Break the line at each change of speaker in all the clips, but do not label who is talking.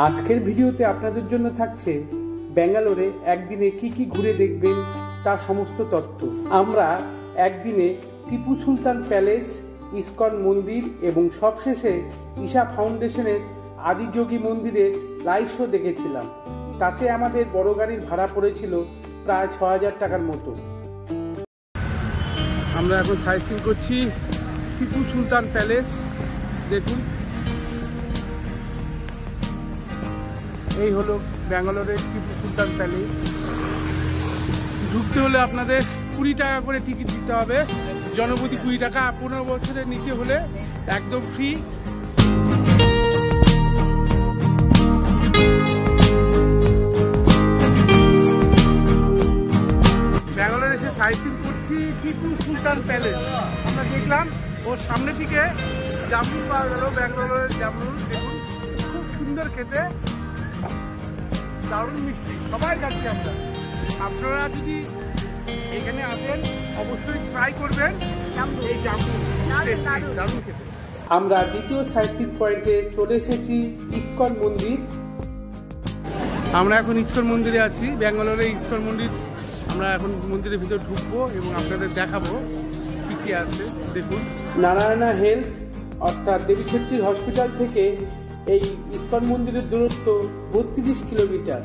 আজকের ভিডিওতে আপনাদের জন্য থাকছে ব্যাঙ্গালোরে একদিনে কি কি ঘুরে দেখবেন তার সমস্ত তথ্য। আমরা একদিনে টিপু সুলতান প্যালেস, ইস্কন মন্দির এবং সবশেষে ঈশা ফাউন্ডেশনের আদিযোগী মন্দিরের লাইভ শো দেখেছিলাম। তাতে আমাদের বড় গাড়ির ভাড়া পড়েছিল প্রায় ৬,০০০ টাকার মতো। আমরা এখন সাইট-সিইং করছি টিপু সুলতান প্যালেস। দেখুন, এই হলো ব্যাঙ্গালোরের টিপু সুলতান প্যালেস। ঢুকতে হলে আপনাদের ২০ টাকা করে টিকিট দিতে হবে, জনপ্রতি ২০ টাকা। ১৫ বছরের নিচে হলে একদম ফ্রি। ব্যাঙ্গালোরে এসে সাইট-সিইং করছি টিপু সুলতান প্যালেস। আমরা দেখলাম ওর সামনে থেকে জামরুল পাওয়া গেল, ব্যাঙ্গালোরের জামরুল। দেখুন, খুব সুন্দর খেতে, দারুণ মিষ্টি। সবাই যাচ্ছি আমরা। আপনারা যদি এখানে আসেন অবশ্যই ট্রাই করবেন এই জামরুল, দারুণ খেতে। আমরা দ্বিতীয় সাইট-সিইং পয়েন্টে চলে এসেছি ইস্কন মন্দির। আমরা এখন ইস্কন মন্দিরে আছি, ব্যাঙ্গালোরে ইস্কন মন্দির। আমরা এখন মন্দিরের ভিতর ঢুকবো এবং আপনাদের দেখাবো কি কি আছে। দেখুন, নারায়ণা হেলথ অর্থাৎ দেবী শেট্টির হসপিটাল থেকে এই ইস্কন মন্দিরের দূরত্ব ৩২ কিলোমিটার।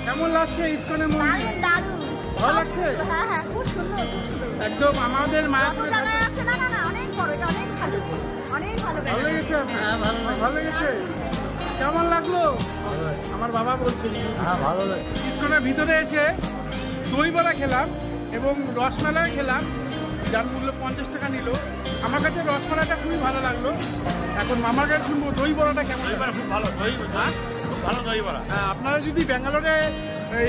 কেমন লাগছে ইস্কনের মন্দির? ভালো লাগছে? হ্যাঁ, খুব সুন্দর, একদম আমাদের মায়াপুরে আছে। না না না, অনেক বড়, এটা অনেক ভালো, অনেক ভালো। ভালো লেগেছে? হ্যাঁ, ভালো লেগেছে। কেমন লাগলো? আমার বাবা বলছিল হ্যাঁ ভালো লাগে। ইস্কনের ভিতরে এসে দই বড়া খেলাম এবং রসমালাই খেলাম, যার মূল্য ৫০ টাকা নিল। আমার কাছে রসমালাইটা খুবই ভালো লাগলো। এখন মামার কাছে শুনবো দই বড়াটা কেমন। খুব ভালো দই, খুব ভালো দই বড়া। হ্যাঁ, আপনারা যদি ব্যাঙ্গালোরে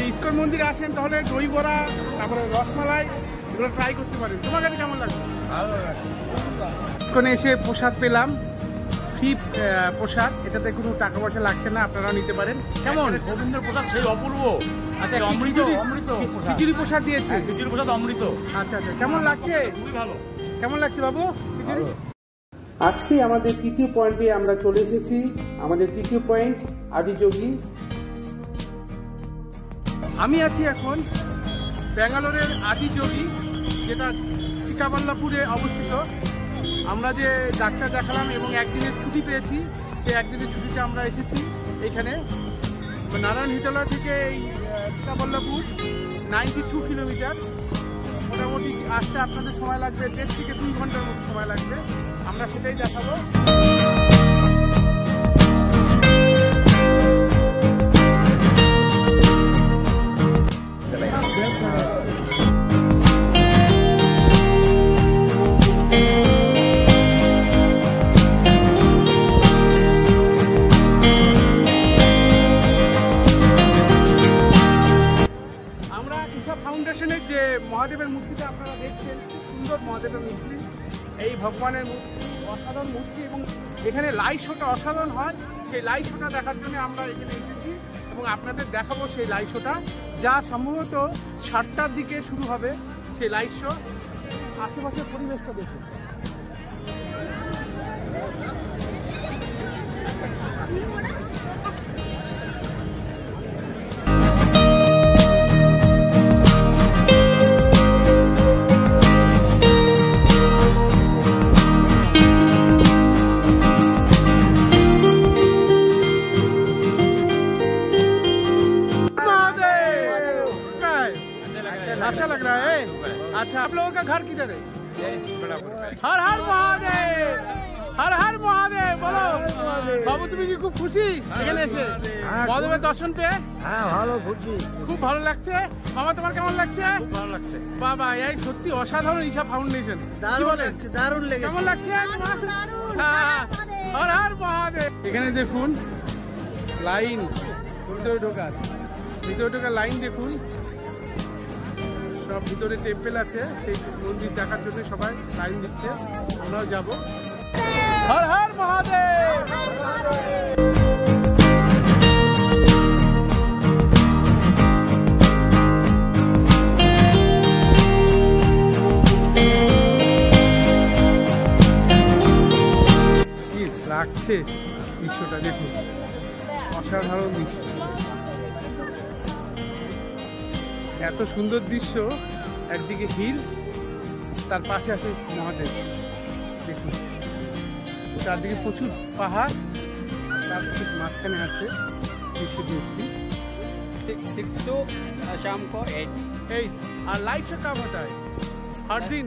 ইস্কন মন্দিরে আসেন তাহলে দই বড়া, তারপরে রসমালাই, এগুলো ট্রাই করতে পারেন। তোমার কাছে কেমন লাগলো? ভালো লাগে। ইস্কনে এসে প্রসাদ পেলাম, ফ্রি প্রসাদ। এটাতে কোনো টাকা পয়সা লাগছে না, আপনারা নিতে পারেন। কেমন গোবিন্দের প্রসাদ? সেই অপূর্ব। আচ্ছা, অমৃত অমৃত খিচুড়ি প্রসাদ দিয়েছে। খিচুড়ি প্রসাদ অমৃত। আচ্ছা আচ্ছা, কেমন লাগছে? খুবই ভালো। কেমন লাগছে বাবু খিচুড়ি? আজকে আমাদের তৃতীয় পয়েন্টে আমরা চলে এসেছি। আমাদের তৃতীয় পয়েন্ট আদিযোগী। আমি আছি এখন ব্যাঙ্গালোরের আদিযোগী, যেটা চিকাবাল্লাপুরে অবস্থিত। আমরা যে ডাক্তার দেখালাম এবং একদিনের ছুটি পেয়েছি, সেই একদিনের ছুটিতে আমরা এসেছি এখানে। নারায়ণ হিতালয় থেকে এই চিকাবাল্লাপুর 92 কিলোমিটার। মোটামুটি আসতে আপনাদের সময় লাগবে ১.৫ থেকে ২ ঘন্টার মতো সময় লাগবে। আমরা সেটাই দেখাবো। ফাউন্ডেশনের যে মহাদেবের মূর্তিটা আপনারা দেখছেন, সুন্দর মহাদেবের মূর্তি। এই ভগবানের মূর্তি অসাধারণ মূর্তি এবং এখানে লাইভ শোটা অসাধারণ হয়। সেই লাইভ শোটা দেখার জন্য আমরা এখানে এসেছি এবং আপনাদের দেখাবো সেই লাইভ শোটা, যা সম্ভবত ৭টার দিকে শুরু হবে সেই লাইভ শো। আশেপাশের পরিবেশটা দেখুন। अच्छा लग रहा है? अच्छा, आप लोगों का घर किधर है? हर हर महादेव, हर हर महादेव बोलो। বাবু, তুমি কি খুব খুশি এখানে এসে মহাদেবের দর্শন পেয়ে?
হ্যাঁ, ভালো খুশি,
খুব ভালো লাগছে। মামা, তোমার কেমন লাগছে?
খুব ভালো লাগছে।
বাবা, এই সত্যি অসাধারণ ঈশা ফাউন্ডেশন।
দারুণ লাগছে, দারুণ লেগেছে।
কেমন লাগছে? হর হর মহাদেব। এখানে দেখুন লাইন ভিতরে ঢোকার লাইন দেখুন। সব ভিতরে টেম্পেল আছে, সেই মন্দির দেখার জন্য সবাই লাইন দিচ্ছে। আমরাও যাবো। হর হর মহাদেব। কি লাগছে দৃশ্যটা দেখুন, অসাধারণ দৃশ্য। এত সুন্দর দৃশ্য, একদিকে হিল, তার পাশে আছে মহাদেব। দেখুন চারদিকে প্রচুর পাহাড়, তার ঠিক মাঝখানে আছে ঋষি মূর্তি।
6 to शाम को 8।
और लाइट से कब होता है? हर दिन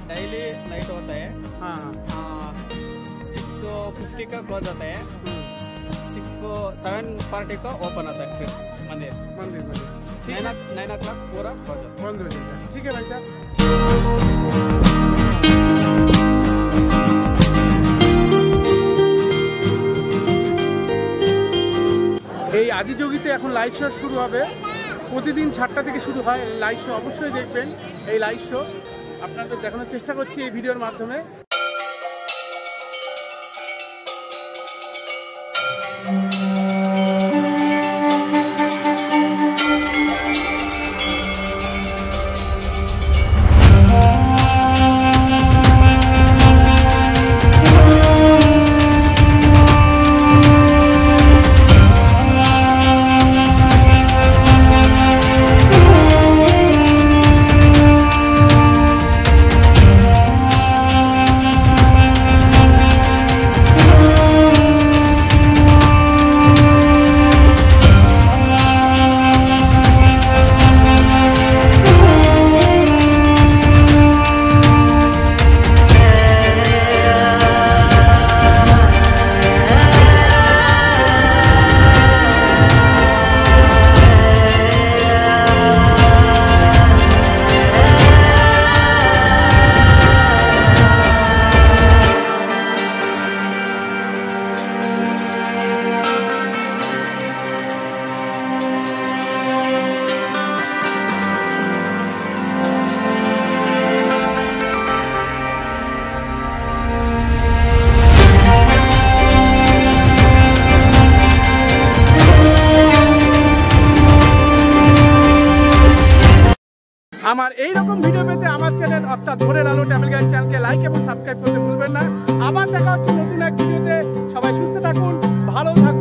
डेली लाइट होता है।
हाँ
6:50 का क्लोज होता है। 7:40 को ओपन होता है फिर मंदिर। 9 o'clock पूरा क्लोज होता है,
बंद हो जाता है। ठीक है भाई साहब। এই আদিযোগীতে এখন লাইভ শো শুরু হবে। প্রতিদিন 7টা থেকে শুরু হয় লাইভ শো। অবশ্যই দেখবেন এই লাইভ শো, আপনাদের দেখানোর চেষ্টা করছি এই ভিডিওর মাধ্যমে। আমার এই রকম ভিডিও পেতে আমার চ্যানেল অর্থাৎ ভোরের আলো ট্রাভেল গাইড চ্যানেলকে লাইক এবং সাবস্ক্রাইব করতে ভুলবেন না। আবার দেখা হচ্ছে নতুন এক ভিডিওতে। সবাই সুস্থ থাকুন, ভালো থাকুন।